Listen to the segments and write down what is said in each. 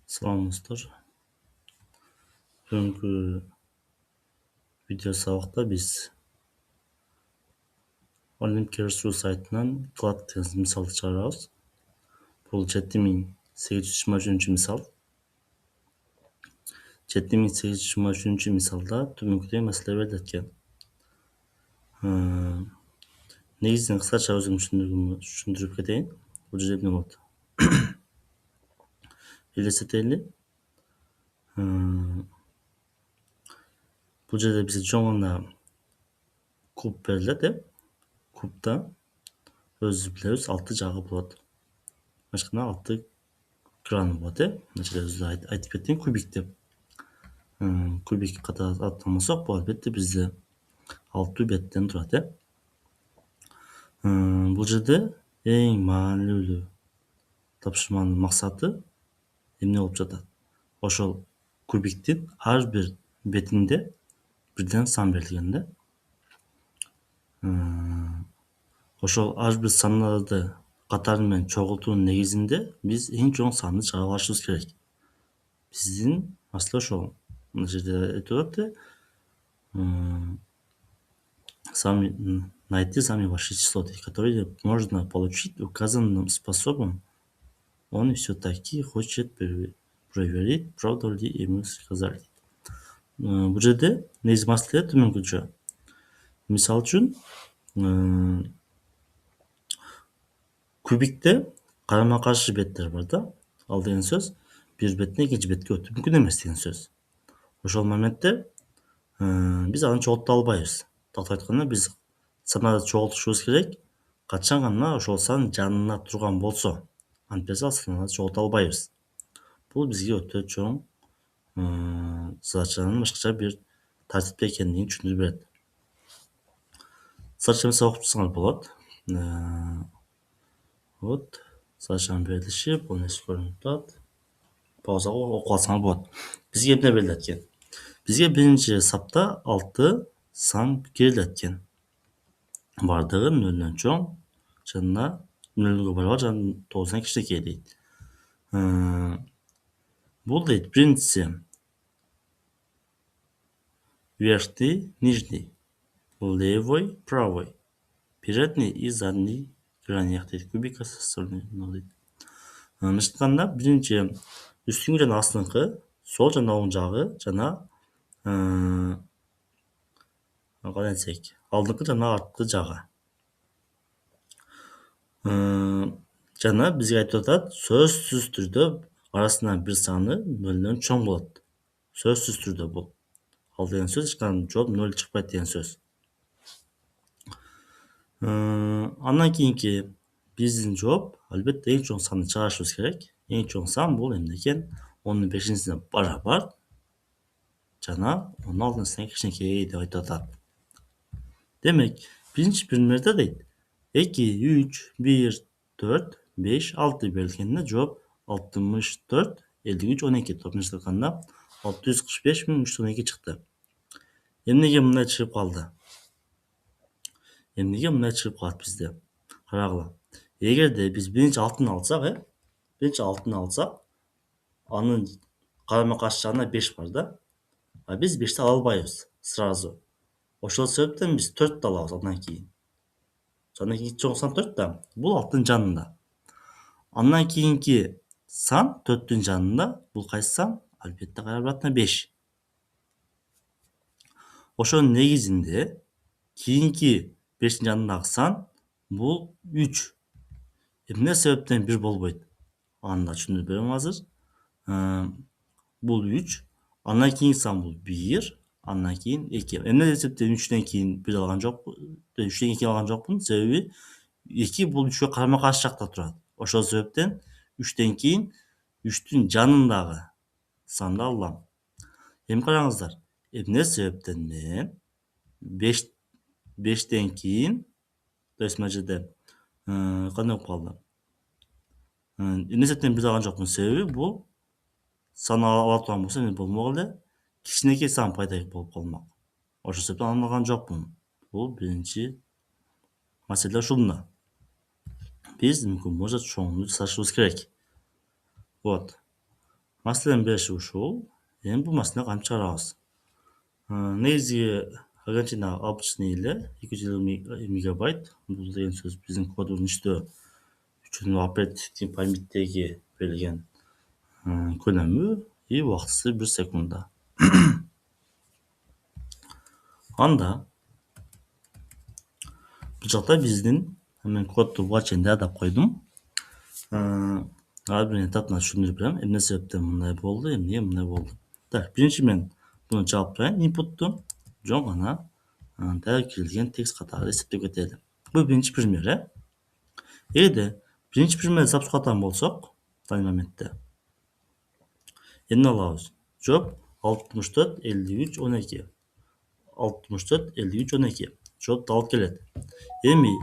Саламатсыздар. Бүгүнкү видео сабакта биз Олимпиада сайтынан клад деген мисалды чыгарабыз. Бул 7823 мисал. 7823 мисалда түбүнкүдөй маселе берилет экен. Негизинен кыскача өзүм түшүндүрүп кетейин. Бул жерде эмне болот? Элестетели. Бул жерде бизге чоң гана куб берилет, Кубда өзүбүз билебиз 6 жагы болот. Башкана 6 краны болот, Мына жерде өзү айтып кеттим кубик деп. Кубик катары аттамасак, бул албетте бизде 6 беттен турат, Бул жерде эң маанилүү тапшырманын максаты эмне болуп жатат? Ошол кубиктин ар бир бетинде бирден сан берилген, Ошол ар бир сандарды катары менен чогултуунун негизинде биз эң чоң санды чыгарып алышыбыз керек. Биздин маселе ошол. Мына жерде айтып атат, найти самое большое число, которое можно получить указанным способом. Он все-таки хочет проверить, правда ли ему сказали. Бул жерде негизи маселе төмөнкүчө. Мисал үчүн, кубикте карама каршы беттер бар да. Ал деген сөз бир беттен экинчи бетке өтүү мүмкүн эмес деген сөз. Ошол моментте биз аны чогулта албайбыз. Тактап айтканда, биз санды чогултушубуз керек. Качан гана ошол сан жанына турган болсо, антпесе ал санды чогулта албайбыз. Бул бизге өтө чоң задачанын башкача бир тартипте экендигин түшүндүрүп берет. Задачаны окуп турсаңар болот. Вот, задачанын берилиши, бул нерсе көрүнүп турат. Паузага окуп алсаңар болот. Бизге эмне берилет экен? Бизге биринчи сапта 6 сан берилет экен. Бардыгы 0-дөн чоң жана 0-гө барабар жана 9-дан кичинекей дейт. Бул дейт биринчиси верхний, нижний, левый, правый, передний и задний гранях дейт. Кубика составлены дейт. Мындайча айтканда, биринчи үстүңкү жана астыңкы, сол жана оң жагы жана кандай десек, алдыңкы жана арткы жагы. Жана бизге айтып атат, сөзсүз түрдө арасынан бир саны 0-дөн чоң болот. Сөзсүз түрдө бул. Ал деген сөз эчкачан жооп 0 чыкпайт деген сөз. Андан кийинки биздин жооп албетте эң чоң санды чыгарышыбыз керек. Эң чоң сан бул эмне экен? 15-сине барабар жана 16-сына кичинекей деп айтып атат. Демек, биринчи примерде дейт 2, 3, 1, 4, 5, 6 берилгенде жооп 64, 53, 12. Топчуна айтканда 645.312 чыкты. Эмнеге мындай чыгып калды? Эмнеге мындай чыгып калат бизде? Карагыла. Эгерде биз биринчи алтын алсак, анын карама каршы жагында 5 бар да. А биз 5ти ала албайбыз сразу. Ошол себептен биз 4 алабыз андан кийин. Андан кийинки чоң сан 4 да. Бул 6-нын жанында. Андан кийинки сан 4-түн жанында. Бул кайсы сан? Албетте кайра обратно 5. Ошонун негизинде кийинки 5-тин жанындагы сан бул 3. Эмне себептен 1 болбойт? Аны да түшүндүрүп берем азыр. Бул 3, андан кийинки сан бул 1, андан кийин 2. Эмне себептен 3-төн кийин 1 алган жокпун? 3-төн 2 алган жокпун? Себеби 2 бул 3кө карама каршы жакта турат. Ошол себептен 3-төн кийин 3-түн жанындагы санды алам. Эми караңыздар. Эмне себептен мен 5-тен кийин, то есть мына жерде кандай болуп калды? Эмне себептен 1 алган жокмун? Себеби бул сан ала турган болсо эмне болмок эле? Кичинекей сан пайда болуп калмак. Ошол себептен аны алган жокмун. Бул биринчи маселе ушунда. Биз мүмкүн болсо чоңду жасашыбыз керек. Вот. маселенин бериши ушул. Эми бул маселени кантип чыгарабыз? Негизги ограничение обычный эле 250 мегабайт. Бул деген сөз биздин кодубуздун иштөө үчүн оперативдик памяттеги берилген көлөмү и убактысы 1 секунда. Анда бул жакта биздин мен кодду буга чейин даярдап койдум. Ар бир этапына түшүндүрүп берем. Эмне себептен мындай болду, эмнеге мындай болду. Так, биринчи мен буну чалып турайын инпутту. Жөн гана дайыр кирилген текст катары эсептеп кетели. Бул биринчи пример, Эгерде биринчи примерди запуск кылган болсок, данный моментте эмне алабыз? Жооп 64 53 12. 64 53 12. Жооп дал келет. Эми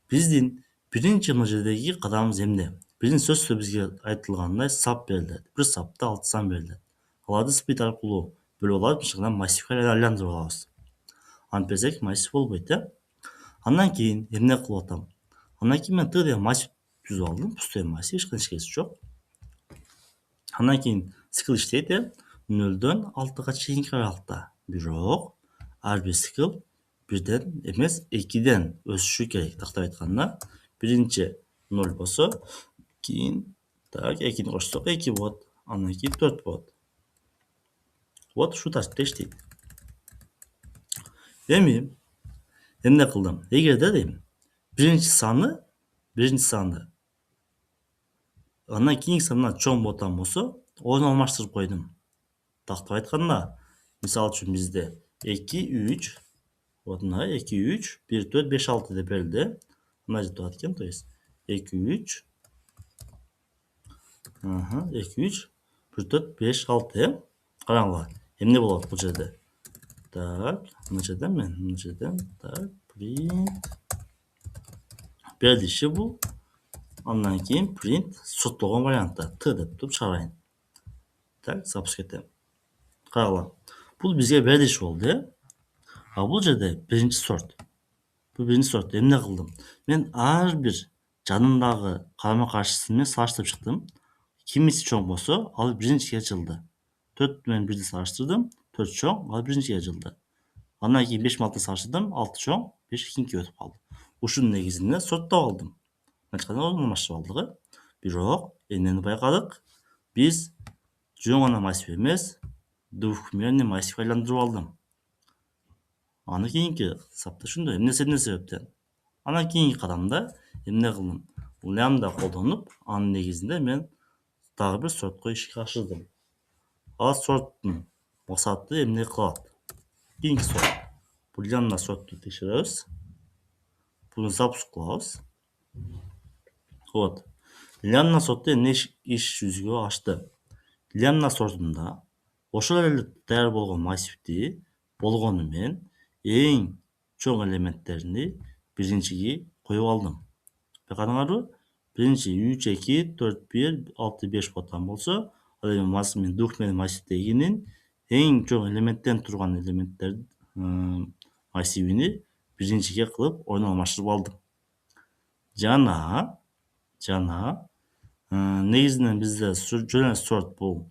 биздин биринчи мына жердеги кадамыбыз эмне? Биздин сөздө бизге айтылгандай сап берилет. Бир сапта 6 сан берилет. Аларды спlit аркылуу бөлүп алып, ишкана массивге айландырып алабыз. Антип берсек массив болбойт, Андан кийин эмне кылып атам? Андан кийин мен Т деген массив түзүп алдым. Пустой массив, эч кандай кереги жок. Андан кийин цикл иштейт, 0-дөн 6га чейинки аралыкта. Бирок ар бир цикл 1ден эмес 2ден өсүшү керек. Тактап айтканда, биринчи 0 болсо, кийин 2ни кошсок 2 болот, андан кийин 4 болот. Вот ушул тартипте иштейт. Эми эмне кылдым? Эгерде дейм, биринчи саны андан кийинки сандан чоң болот болсо, орун алмаштырып койдум. Тактап айтканда, мисалы үчүн бизде 2 3 вот мына 2 3 1 4 5 6 деп берилди. Мына жерде турат экен, то есть 2 3 2 3 1 4 5 6, караңгыла. Эмне болот бул жерде? Так, мына жерден так, print берилиши бул. Андан кийин print соттолгон вариантта Т деп туруп чыгарайын. Так, запуск этем. Карагыла. Бул бизге берилиш болду, А бул жерде биринчи сорт. Бул биринчи сорт. Эмне кылдым? Мен ар бир жанындагы карама-каршысын менен салыштырып чыктым. Кимиси чоң болсо, ал биринчиге жылды. 4 менен 1ди салыштырдым. 4 чоң, ал биринчиге жылды. Андан кийин 5 менен 6ды салыштырдым. 6 чоң, 5 экинчиге өтүп калды. Ушунун негизинде сорттоп алдым. Ачканда алмаштырып алдык. Бирок эмнени байкадык? Биз жөн гана массив эмес, двухмерный массивге айландырып алдым. Аны кийинки сапта ушундай. Эмне себептен? Андан кийинки кадамда эмне кылдым? Лямбда колдонуп, анын негизинде мен дагы бир сортко ишке ашырдым. Ал сорттун максаты эмне кылат? Кийинки сорт. Бул лямбда сортту текшеребиз. Буну запуск кылабыз. Вот. Лямбда сорту эмне иш жүзүгө ашты? Лямбда сортунда ошол эле даяр болгон массивди болгону менен эң чоң элементтерини биринчиге коюп алдым. Байкадыңарбы? Биринчи 3 2 4 1 6 5 болсо, ал эми массивин двухмерный массивдегинин эң чоң элементтен турган элементтер массивини биринчиге кылып орун алмаштырып алдым. Жана негизинен бизде жөн эле сорт бул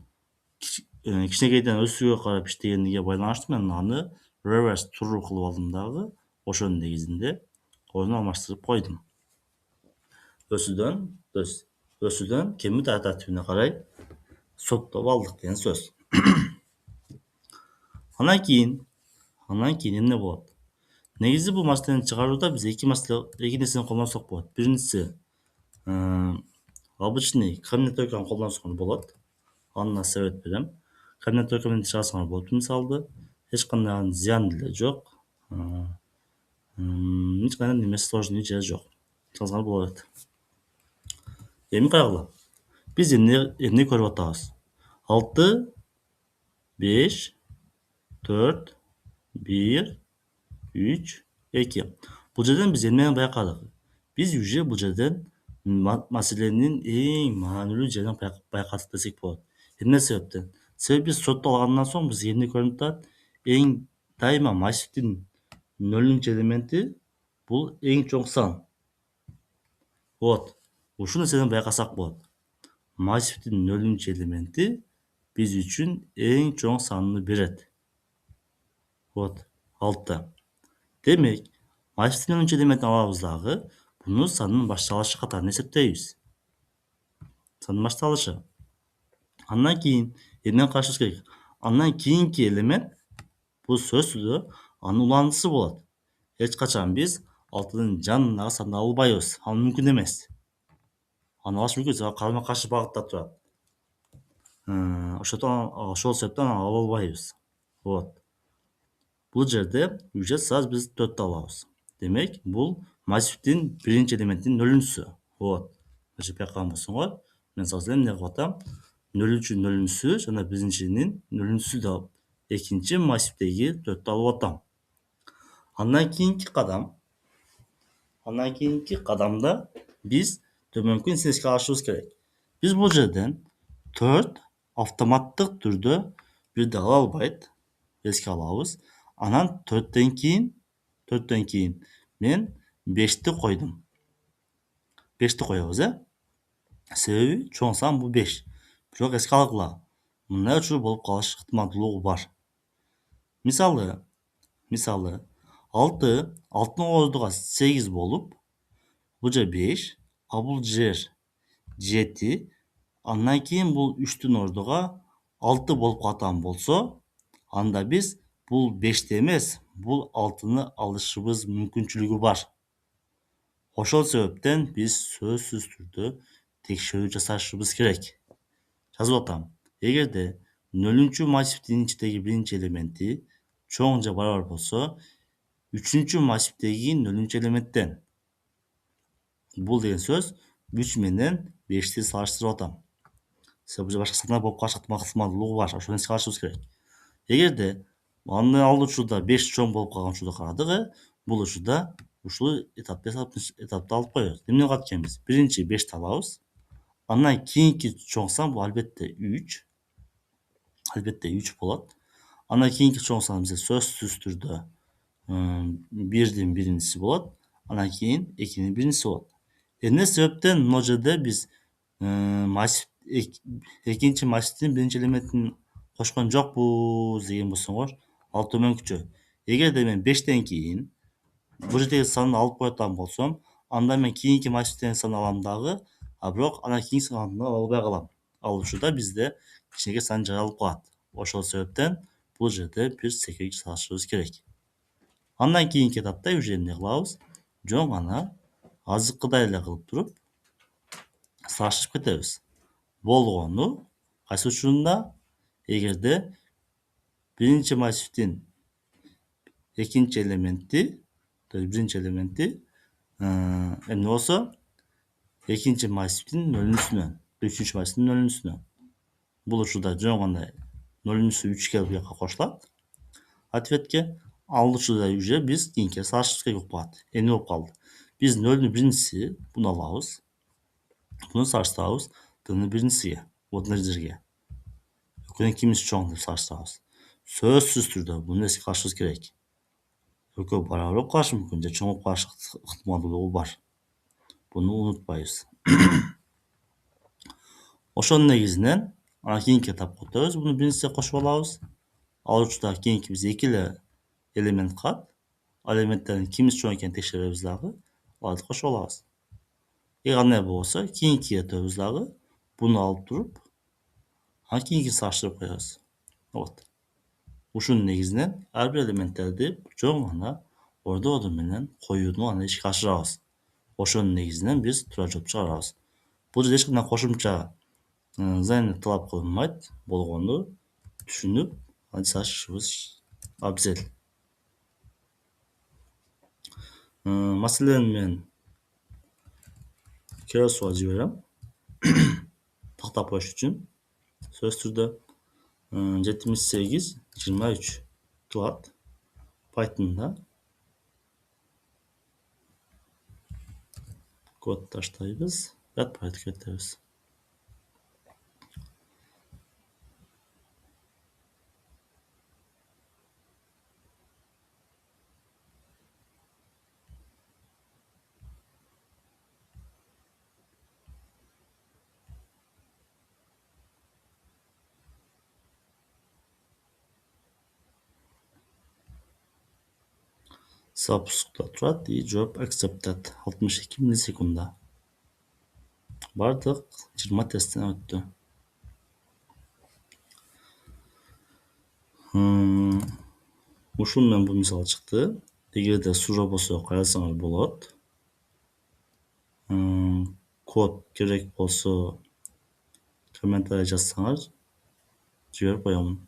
кичинекейден өсүүгө карап иштегенге байланыштуу мен аны reverse true кылып алдым дагы. Ошонун негизинде орун алмаштырып койдум. Өсүүдөн кембит тартибине карай соттоп алдык деген сөз. Андан кийин эмне болот? Негизи бул маселени чыгарууда биз эки нерсени колдонсок болот. Биринчиси обычный комбинаториканы колдонсоңор болот. Аны совет берем. Комбинаторика менен чыгарсаңар болот мисалды. Эч кандай зыян деле жок. Эч кандай неме сложный же жок. Чыгарсаңар болот. Эми карагыла. Биз эмне көрүп атабыз? 6 5 4 1 3 2. Бул жерден биз эмнени байкадык? Биз уже бул жерден маселенин эң маанилүү жерин байкадык десек болот. Эмне себептен? Себеби биз соттоп алгандан соң бизге эмне көрүнүп атат? Эң дайыма массивдин нөлүнчү элементи бул эң чоң сан. Вот. Ушул нерсени байкасак болот. Массивдин нөлүнчү элементи биз үчүн эң чоң санны берет. Вот, 6. Демек, массивдин 10 элементин алабыз дагы, буну сандын башталышы катарында эсептейбиз. Сандын башталышы. Андан кийин эмнени карашыбыз керек? Андан кийинки элемент бул сөзсүздө анын уландысы болот. Эч качан биз 6-дын жанындагы санды албайбыз. Ал мүмкүн эмес. Аны алыш мүмкүн, карама каршы багытта турат. Ошол себептен аны ала албайбыз. Вот. Бул жерде уже сразу биз 4 алабыз. Демек, бул массивдин биринчи элементинин нөлүнчүсү. Вот. Мына байкаган болсоңор, мен сразу эмне кылып атам? Нөлүнчү нөлүнчүсү жана биринчинин нөлүнчүсү деп экинчи массивдеги 4-тү алып атам. Андан кийинки кадамда биз төмөнкү нерсени эске алышыбыз керек. Биз бул жерден 4 автоматтык түрдө бирди ала албайт. Эске алабыз. Анан 4тен кийин мен 5ти койдум. 5ти коебуз, Себеби чоң сан бул 5. Бирок эске алгыла, мындай учур болуп калыш ыктымалдуулугу бар. Мисалы 6 6-нын ордуга 8 болуп, бул жер 5, а бул жер 7, андан кийин бул 3-түн ордуга 6 болуп калган болсо, анда биз бул 5ти эмес, бул 6-ны алышыбыз мүмкүнчүлүгү бар. Ошол себептен биз сөзсүз түрдө текшерүү жасашыбыз керек. Жазып атам. Эгерде 0-чү массивдин ичиндеги биринчи элементи чоң же барабар болсо, 3-чү массивдеги 0-чү элементтен. Бул деген сөз 3 менен 5ти салыштырып атам. Себеби башка сандар болуп калыш ыктымалдуулугу бар. Ошону эске алышыбыз керек. Эгерде аны ал учурда 5 чоң болуп калган учурда карадык, бул учурда ушул этапты алып коебуз. Эмне кылат экенбиз? Биринчи 5ти алабыз. Андан кийинки чоң сан бул албетте 3. Албетте 3 болот. Андан кийинки чоң сан бизде сөзсүз түрдө 1-дин биринчиси болот. Андан кийин 2-дин биринчиси болот. Эмне себептен могу жерде биз экинчи массивдин биринчи элементин кошкон жокпуз деген болсоңор, ал төмөнкүчө. Эгерде мен 5тен кийин бул жердеги санды алып кое турган болсом, анда мен кийинки массивден санды алам дагы, а бирок андан кийинки санды ала албай калам. Ал учурда бизде кичинекей сан жаралып калат. Ошол себептен бул жерде бир секирик жасашыбыз керек. Андан кийинки этапта уже эмне кылабыз? Жөн гана азыркыдай эле кылып туруп салыштырып кетебиз. Болгону кайсы учурунда? Эгерде биринчи массивдин экинчи элементи, то есть биринчи элементи эмне болсо, экинчи массивдин нөлүнчүсүнөн, үчүнчү массивдин нөлүнчүсүнөн. Бул учурда жөн гана нөлүнчүсү 3 келип бияка кошулат. Ответке ал учурда уже биз кийинки салыштырыбыз керек болуп калат. Эмне болуп калды? Биз 0-дун биринчиси буну алабыз. Буну салыштырабыз d-нын биринчисиге, вот мына жерге. Экөөнүн кимиси чоң деп салыштырабыз. Сөзсүз түрдө буну эске алышыбыз керек. Экөө барабар болуп калышы мүмкүн, же чоң болуп калыш ыктымалдуулугу бар. Буну унутпайбыз. Ошонун негизинен анан кийинки этапка өтөбүз. Буну биринчисине кошуп алабыз. Ал учурда кийинки биз 2 эле элемент калат. Ал элементтердин кимиси чоң экенин текшеребиз дагы, аларды кошуп алабыз. Эгер андай болбосо, кийинкиге өтөбүз дагы. Буну алып туруп, анан кийинкисин салыштырып коебуз. Вот. Ушунун негизинен ар бир элементтерди жөн гана ордо менен коюуну аны ишке ашырабыз. Ошонун негизинен биз туура жооп чыгарабыз. Бул жерде эч кандай кошумча задание талап кылынбайт. Болгону түшүнүп, аны жасашыбыз абзел. Маселени мен келесі суал жиберем. Тактап коюш үчүн сөз түрдө 78-23 кылат. Python'da код таштайбыз, жатпайды кетебиз. запускта турат и жооп accepted 62 миллисекундда. Бардык 20 тесттен өттү. Ушул менен бул мисал чыкты. Эгерде суроо болсо кайрылсаңар болот. Код керек болсо комментарий жазсаңар жиберип коёмун.